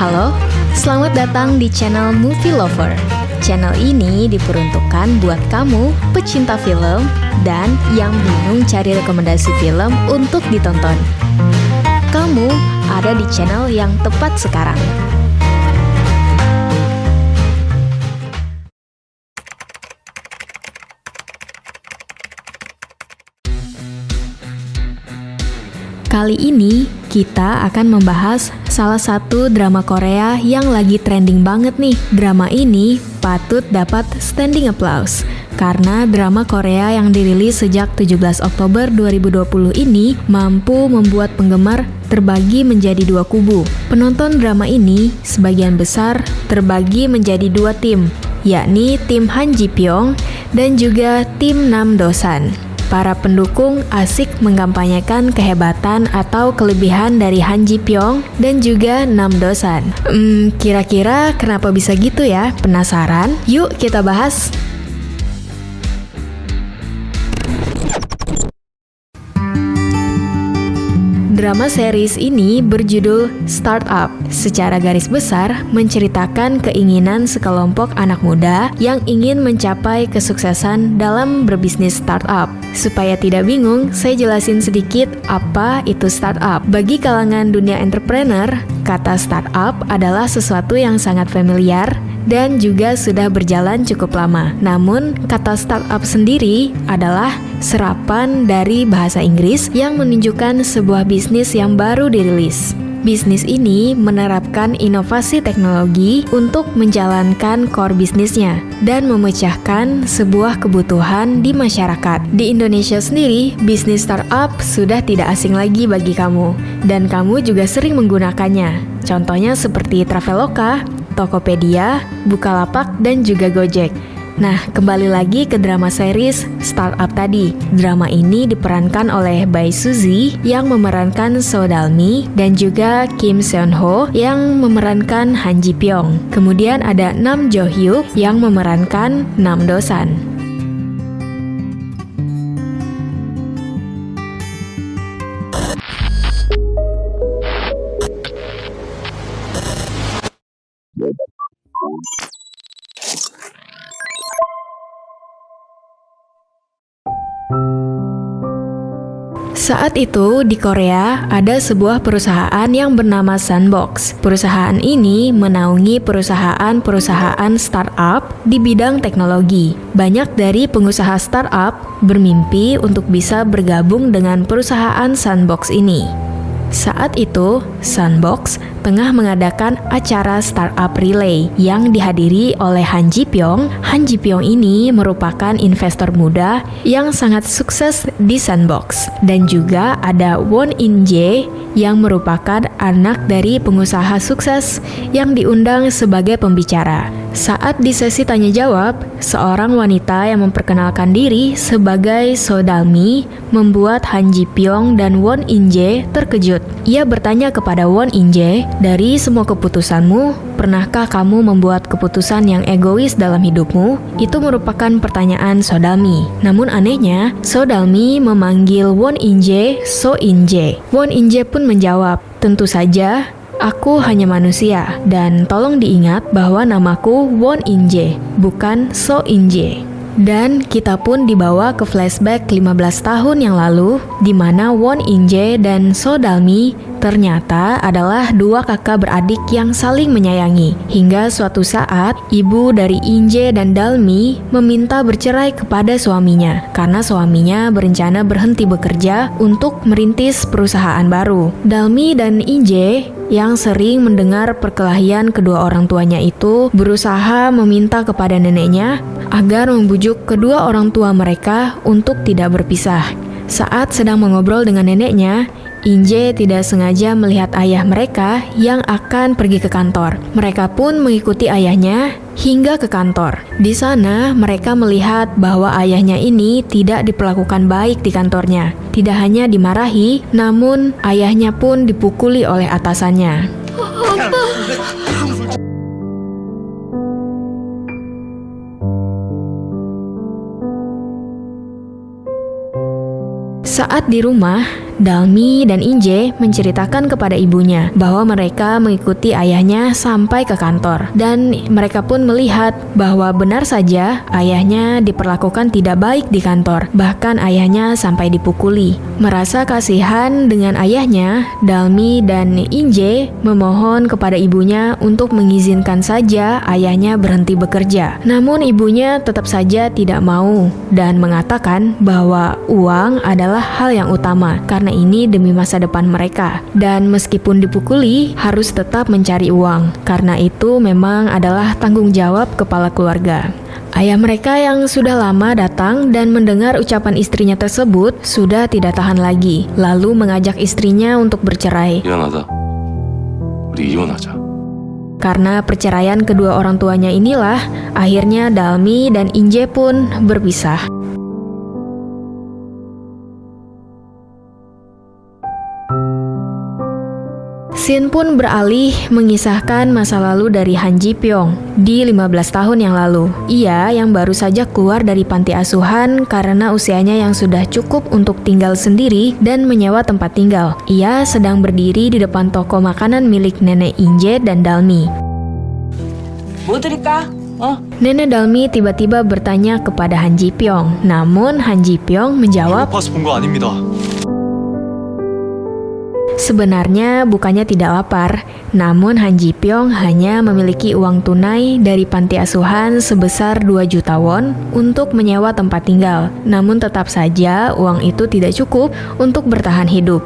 Halo, selamat datang di channel Movie Lover. Channel ini diperuntukkan buat kamu, pecinta film, dan yang bingung cari rekomendasi film untuk ditonton. Kamu ada di channel yang tepat sekarang. Kali ini kita akan membahas salah satu drama Korea yang lagi trending banget nih. Drama ini patut dapat standing applause karena drama Korea yang dirilis sejak 17 Oktober 2020 ini mampu membuat penggemar terbagi menjadi dua kubu. Penonton drama ini sebagian besar terbagi menjadi dua tim, yakni tim Han Ji Pyong dan juga tim Nam Do San. Para pendukung asik mengkampanyekan kehebatan atau kelebihan dari Han Ji Pyong dan juga Nam Do San. Kira-kira kenapa bisa gitu ya? Penasaran? Yuk kita bahas. Drama series ini berjudul Startup. Secara garis besar, menceritakan keinginan sekelompok anak muda yang ingin mencapai kesuksesan dalam berbisnis startup. Supaya tidak bingung, saya jelasin sedikit apa itu startup. Bagi kalangan dunia entrepreneur, kata startup adalah sesuatu yang sangat familiar dan juga sudah berjalan cukup lama. Namun, kata startup sendiri adalah serapan dari bahasa Inggris yang menunjukkan sebuah bisnis yang baru dirilis. Bisnis ini menerapkan inovasi teknologi untuk menjalankan core bisnisnya dan memecahkan sebuah kebutuhan di masyarakat. Di Indonesia sendiri, bisnis startup sudah tidak asing lagi bagi kamu, dan kamu juga sering menggunakannya. Contohnya seperti Traveloka, Tokopedia, Bukalapak, dan juga Gojek. Nah, kembali lagi ke drama series Startup tadi. Drama ini diperankan oleh Bae Suzy yang memerankan So Dalmi dan juga Kim Seon Ho yang memerankan Han Ji Pyong. Kemudian ada Nam Jo Hyuk yang memerankan Nam Do San. Saat itu di Korea ada sebuah perusahaan yang bernama Sandbox. Perusahaan ini menaungi perusahaan-perusahaan startup di bidang teknologi. Banyak dari pengusaha startup bermimpi untuk bisa bergabung dengan perusahaan Sandbox ini. Saat itu, Sandbox tengah mengadakan acara Startup Relay yang dihadiri oleh Han Ji Pyong. Han Ji Pyong ini merupakan investor muda yang sangat sukses di Sandbox. Dan juga ada Won In Jae yang merupakan anak dari pengusaha sukses yang diundang sebagai pembicara. Saat di sesi tanya jawab, seorang wanita yang memperkenalkan diri sebagai So Dalmi membuat Han Ji Pyong dan Won In Jae terkejut. Ia bertanya kepada Won In Jae, "Dari semua keputusanmu, pernahkah kamu membuat keputusan yang egois dalam hidupmu?" Itu merupakan pertanyaan So Dalmi. Namun anehnya, So Dalmi memanggil Won In Jae So In Jae. Won In Jae pun menjawab, "Tentu saja, aku hanya manusia, dan tolong diingat bahwa namaku Won In Jae, bukan So In Jae." Dan kita pun dibawa ke flashback 15 tahun yang lalu, di mana Won In Jae dan So Dalmi ternyata adalah dua kakak beradik yang saling menyayangi. Hingga suatu saat, ibu dari In Jae dan Dalmi meminta bercerai kepada suaminya, karena suaminya berencana berhenti bekerja untuk merintis perusahaan baru. Dalmi dan In Jae yang sering mendengar perkelahian kedua orang tuanya itu berusaha meminta kepada neneknya agar membujuk kedua orang tua mereka untuk tidak berpisah. Saat sedang mengobrol dengan neneknya, In Jae tidak sengaja melihat ayah mereka yang akan pergi ke kantor. Mereka pun mengikuti ayahnya hingga ke kantor. Di sana, mereka melihat bahwa ayahnya ini tidak diperlakukan baik di kantornya. Tidak hanya dimarahi, namun ayahnya pun dipukuli oleh atasannya. Saat di rumah, Dalmi dan Inje menceritakan kepada ibunya bahwa mereka mengikuti ayahnya sampai ke kantor, dan mereka pun melihat bahwa benar saja ayahnya diperlakukan tidak baik di kantor, bahkan ayahnya sampai dipukuli. Merasa kasihan dengan ayahnya, Dalmi dan Inje memohon kepada ibunya untuk mengizinkan saja ayahnya berhenti bekerja. Namun ibunya tetap saja tidak mau dan mengatakan bahwa uang adalah hal yang utama karena ini demi masa depan mereka. Dan meskipun dipukuli, harus tetap mencari uang. Karena itu memang adalah tanggung jawab kepala keluarga. Ayah mereka yang sudah lama datang dan mendengar ucapan istrinya tersebut sudah tidak tahan lagi, lalu mengajak istrinya untuk bercerai. 미안하다. 우리 이혼하자. Karena perceraian kedua orang tuanya inilah, akhirnya Dalmi dan Inje pun berpisah. Scene pun beralih mengisahkan masa lalu dari Han Ji Pyong di 15 tahun yang lalu. Ia yang baru saja keluar dari panti asuhan karena usianya yang sudah cukup untuk tinggal sendiri dan menyewa tempat tinggal. Ia sedang berdiri di depan toko makanan milik nenek Inje dan Dalmi. 뭐 드릴까? Nenek Dalmi tiba-tiba bertanya kepada Han Ji Pyong. Namun Han Ji Pyong menjawab, 배고파서 본 거 아닙니다. sebenarnya bukannya tidak lapar, namun Han Ji Pyong hanya memiliki uang tunai dari panti asuhan sebesar 2 juta won untuk menyewa tempat tinggal. Namun tetap saja uang itu tidak cukup untuk bertahan hidup.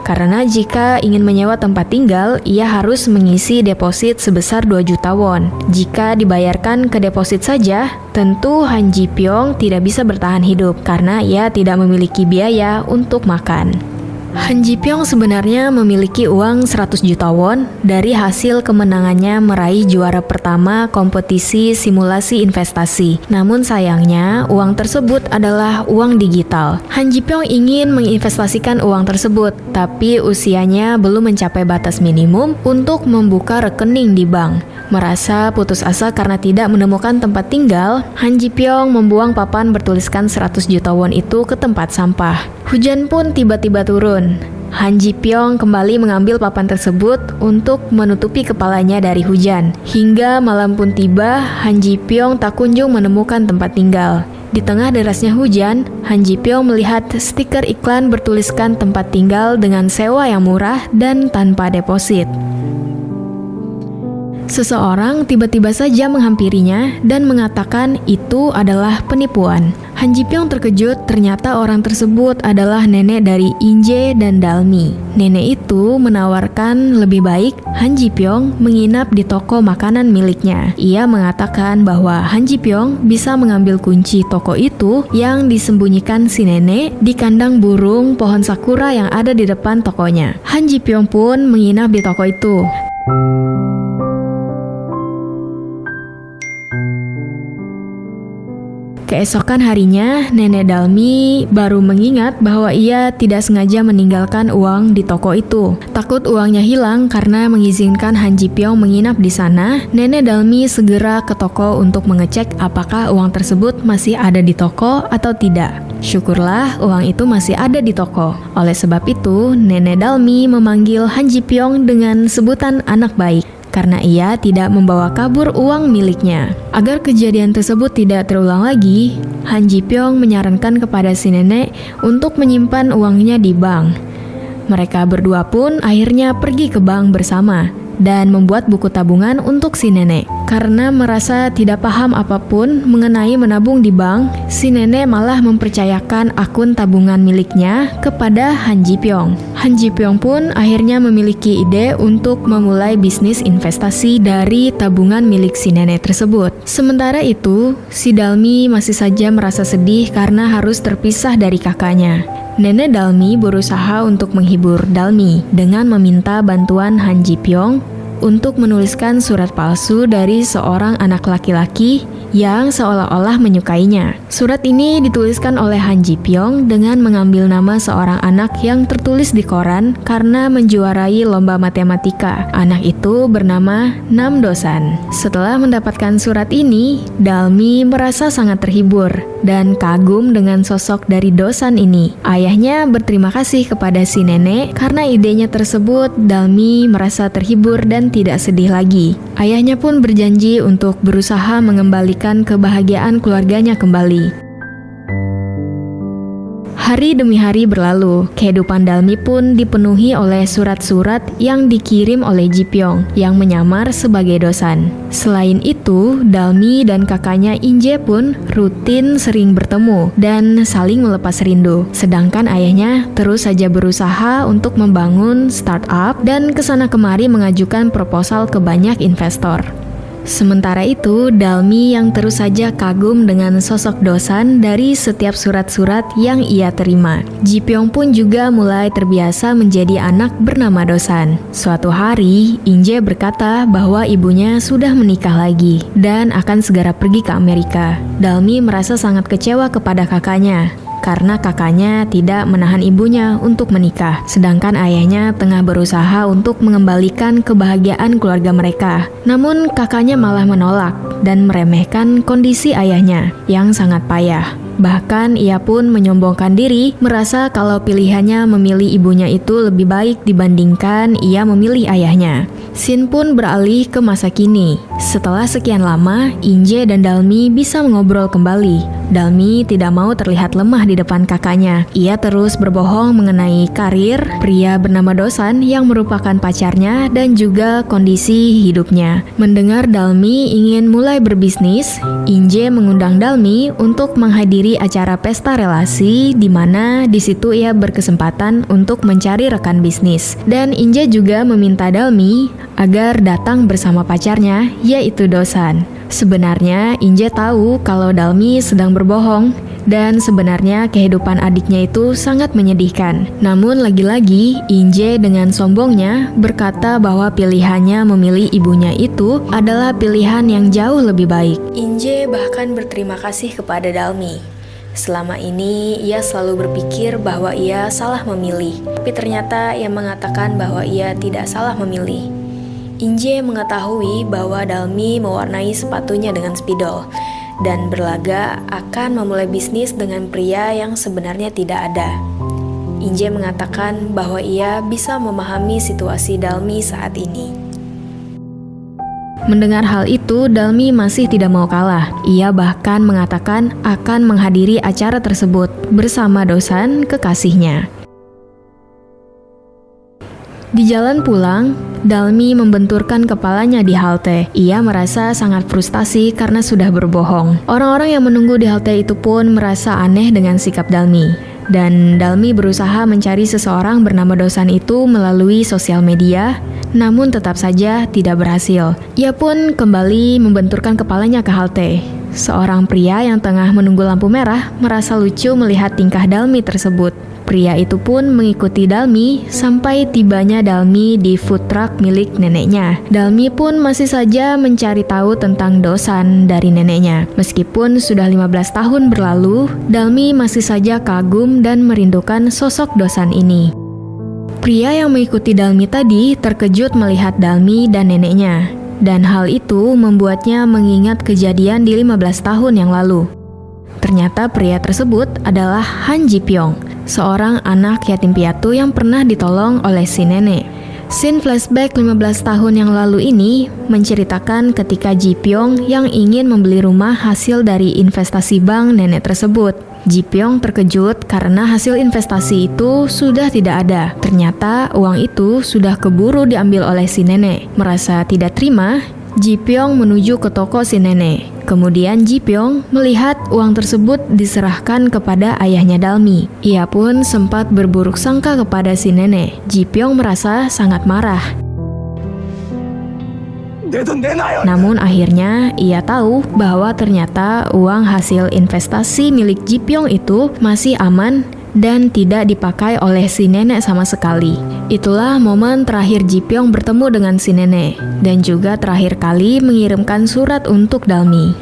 Karena jika ingin menyewa tempat tinggal, ia harus mengisi deposit sebesar 2 juta won. Jika dibayarkan ke deposit saja, tentu Han Ji Pyong tidak bisa bertahan hidup karena ia tidak memiliki biaya untuk makan. Han Ji Pyong sebenarnya memiliki uang 100 juta won dari hasil kemenangannya meraih juara pertama kompetisi simulasi investasi. Namun sayangnya, uang tersebut adalah uang digital. Han Ji Pyong ingin menginvestasikan uang tersebut, tapi usianya belum mencapai batas minimum untuk membuka rekening di bank. Merasa putus asa karena tidak menemukan tempat tinggal, Han Ji Pyong membuang papan bertuliskan 100 juta won itu ke tempat sampah. Hujan pun tiba-tiba turun. Han Ji Pyong kembali mengambil papan tersebut untuk menutupi kepalanya dari hujan. Hingga malam pun tiba, Han Ji Pyong tak kunjung menemukan tempat tinggal. Di tengah derasnya hujan, Han Ji Pyong melihat stiker iklan bertuliskan tempat tinggal dengan sewa yang murah dan tanpa deposit. Seseorang tiba-tiba saja menghampirinya dan mengatakan itu adalah penipuan. Han Ji Pyong terkejut, ternyata orang tersebut adalah nenek dari Inje dan Dalmi. Nenek itu menawarkan lebih baik Han Ji Pyong menginap di toko makanan miliknya. Ia mengatakan bahwa Han Ji Pyong bisa mengambil kunci toko itu yang disembunyikan si nenek di kandang burung pohon sakura yang ada di depan tokonya. Han Ji Pyong pun menginap di toko itu. Keesokan harinya, Nenek Dalmi baru mengingat bahwa ia tidak sengaja meninggalkan uang di toko itu. Takut uangnya hilang karena mengizinkan Han Ji Pyong menginap di sana, Nenek Dalmi segera ke toko untuk mengecek apakah uang tersebut masih ada di toko atau tidak. Syukurlah uang itu masih ada di toko. Oleh sebab itu, Nenek Dalmi memanggil Han Ji Pyong dengan sebutan anak baik, karena ia tidak membawa kabur uang miliknya. Agar kejadian tersebut tidak terulang lagi, Han Ji Pyong menyarankan kepada si nenek untuk menyimpan uangnya di bank. Mereka berdua pun akhirnya pergi ke bank bersama dan membuat buku tabungan untuk si nenek. Karena merasa tidak paham apapun mengenai menabung di bank, si nenek malah mempercayakan akun tabungan miliknya kepada Han Ji Pyong. Han Ji Pyong pun akhirnya memiliki ide untuk memulai bisnis investasi dari tabungan milik si nenek tersebut. Sementara itu, si Dalmi masih saja merasa sedih karena harus terpisah dari kakaknya. Nenek Dalmi berusaha untuk menghibur Dalmi dengan meminta bantuan Han Ji Pyong untuk menuliskan surat palsu dari seorang anak laki-laki yang seolah-olah menyukainya. Surat ini dituliskan oleh Han Ji Pyong dengan mengambil nama seorang anak yang tertulis di koran karena menjuarai lomba matematika. Anak itu bernama Nam Do-san. Setelah mendapatkan surat ini, Dalmi merasa sangat terhibur dan kagum dengan sosok dari Do-san ini. Ayahnya berterima kasih kepada si nenek karena idenya tersebut. Dalmi merasa terhibur dan tidak sedih lagi. Ayahnya pun berjanji untuk berusaha mengembalikan kebahagiaan keluarganya kembali. Hari demi hari berlalu, kehidupan Dalmi pun dipenuhi oleh surat-surat yang dikirim oleh Ji Pyong yang menyamar sebagai Do-san. Selain itu, Dalmi dan kakaknya In-jae pun rutin sering bertemu dan saling melepas rindu. Sedangkan ayahnya terus saja berusaha untuk membangun startup dan kesana kemari mengajukan proposal ke banyak investor. Sementara itu, Dalmi yang terus saja kagum dengan sosok Do-san dari setiap surat-surat yang ia terima. Ji Pyong pun juga mulai terbiasa menjadi anak bernama Do-san. Suatu hari, In-jae berkata bahwa ibunya sudah menikah lagi dan akan segera pergi ke Amerika. Dalmi merasa sangat kecewa kepada kakaknya karena kakaknya tidak menahan ibunya untuk menikah, sedangkan ayahnya tengah berusaha untuk mengembalikan kebahagiaan keluarga mereka. Namun kakaknya malah menolak dan meremehkan kondisi ayahnya yang sangat payah. Bahkan ia pun menyombongkan diri, merasa kalau pilihannya memilih ibunya itu lebih baik dibandingkan ia memilih ayahnya. Scene pun beralih ke masa kini. Setelah sekian lama, In-jae dan Dalmi bisa mengobrol kembali. Dalmi tidak mau terlihat lemah di depan kakaknya. Ia terus berbohong mengenai karir pria bernama Do-san yang merupakan pacarnya dan juga kondisi hidupnya. Mendengar Dalmi ingin mulai berbisnis, In-jae mengundang Dalmi untuk menghadiri acara pesta relasi di mana di situ ia berkesempatan untuk mencari rekan bisnis. Dan In-jae juga meminta Dalmi agar datang bersama pacarnya, yaitu Do-san. Sebenarnya In-jae tahu kalau Dalmi sedang berbohong dan sebenarnya kehidupan adiknya itu sangat menyedihkan. Namun lagi-lagi In-jae dengan sombongnya berkata bahwa pilihannya memilih ibunya itu adalah pilihan yang jauh lebih baik. In-jae bahkan berterima kasih kepada Dalmi. Selama ini ia selalu berpikir bahwa ia salah memilih, tapi ternyata ia mengatakan bahwa ia tidak salah memilih. In-jae mengetahui bahwa Dalmi mewarnai sepatunya dengan spidol dan berlaga akan memulai bisnis dengan pria yang sebenarnya tidak ada. In-jae mengatakan bahwa ia bisa memahami situasi Dalmi saat ini. Mendengar hal itu, Dalmi masih tidak mau kalah. Ia bahkan mengatakan akan menghadiri acara tersebut bersama Do-san kekasihnya. Di jalan pulang, Dalmi membenturkan kepalanya di halte. Ia merasa sangat frustasi karena sudah berbohong. Orang-orang yang menunggu di halte itu pun merasa aneh dengan sikap Dalmi. Dan Dalmi berusaha mencari seseorang bernama Do-san itu melalui sosial media, namun tetap saja tidak berhasil. Ia pun kembali membenturkan kepalanya ke halte. Seorang pria yang tengah menunggu lampu merah merasa lucu melihat tingkah Dalmi tersebut. Pria itu pun mengikuti Dalmi sampai tibanya Dalmi di food truck milik neneknya. Dalmi pun masih saja mencari tahu tentang Do-san dari neneknya. Meskipun sudah 15 tahun berlalu, Dalmi masih saja kagum dan merindukan sosok Do-san ini. Pria yang mengikuti Dalmi tadi terkejut melihat Dalmi dan neneknya. Dan hal itu membuatnya mengingat kejadian di 15 tahun yang lalu. Ternyata pria tersebut adalah Han Ji Pyong, seorang anak yatim piatu yang pernah ditolong oleh si nenek. Scene flashback 15 tahun yang lalu ini menceritakan ketika Ji Pyong yang ingin membeli rumah hasil dari investasi bank nenek tersebut. Ji Pyong terkejut karena hasil investasi itu sudah tidak ada. Ternyata uang itu sudah keburu diambil oleh si nenek. Merasa tidak terima, Ji Pyong menuju ke toko si nenek. Kemudian Ji Pyong melihat uang tersebut diserahkan kepada ayahnya Dalmi. Ia pun sempat berburuk sangka kepada si nenek. Ji Pyong merasa sangat marah. Namun akhirnya ia tahu bahwa ternyata uang hasil investasi milik Ji Pyong itu masih aman dan tidak dipakai oleh si nenek sama sekali. Itulah momen terakhir Ji Pyong bertemu dengan si nenek, dan juga terakhir kali mengirimkan surat untuk Dalmi.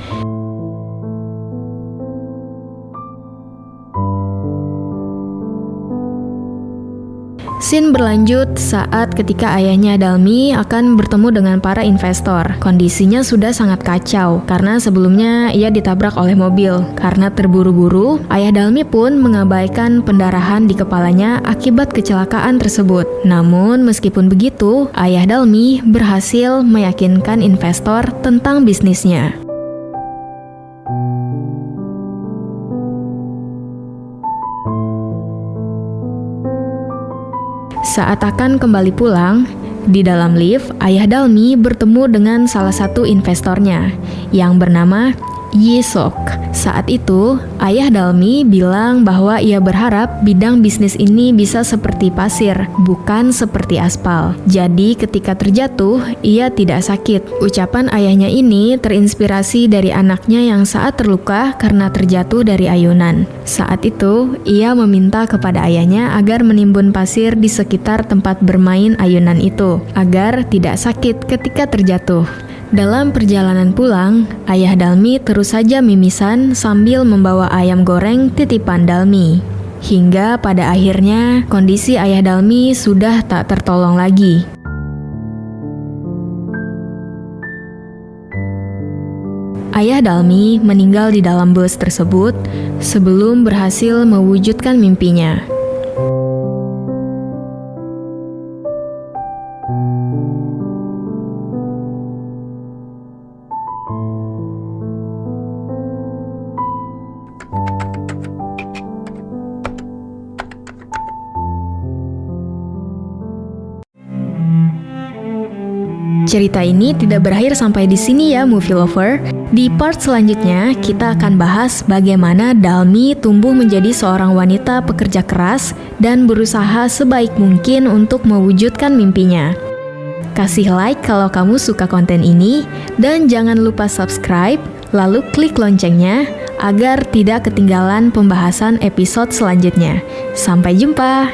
Scene berlanjut saat ketika ayahnya Dalmi akan bertemu dengan para investor. Kondisinya sudah sangat kacau karena sebelumnya ia ditabrak oleh mobil. Karena terburu-buru, ayah Dalmi pun mengabaikan pendarahan di kepalanya akibat kecelakaan tersebut. Namun meskipun begitu, ayah Dalmi berhasil meyakinkan investor tentang bisnisnya. Saat akan kembali pulang, di dalam lift, ayah Dalmi bertemu dengan salah satu investornya yang bernama Yi Sok. Saat itu, ayah Dalmi bilang bahwa ia berharap bidang bisnis ini bisa seperti pasir, bukan seperti aspal. Jadi ketika terjatuh, ia tidak sakit. Ucapan ayahnya ini terinspirasi dari anaknya yang saat terluka karena terjatuh dari ayunan. Saat itu, ia meminta kepada ayahnya agar menimbun pasir di sekitar tempat bermain ayunan itu, agar tidak sakit ketika terjatuh. Dalam perjalanan pulang, ayah Dalmi terus saja mimisan sambil membawa ayam goreng titipan Dalmi. Hingga pada akhirnya, kondisi ayah Dalmi sudah tak tertolong lagi. Ayah Dalmi meninggal di dalam bus tersebut sebelum berhasil mewujudkan mimpinya. Cerita ini tidak berakhir sampai di sini ya movie lover. Di part selanjutnya kita akan bahas bagaimana Dalmi tumbuh menjadi seorang wanita pekerja keras dan berusaha sebaik mungkin untuk mewujudkan mimpinya. Kasih like kalau kamu suka konten ini dan jangan lupa subscribe lalu klik loncengnya agar tidak ketinggalan pembahasan episode selanjutnya. Sampai jumpa.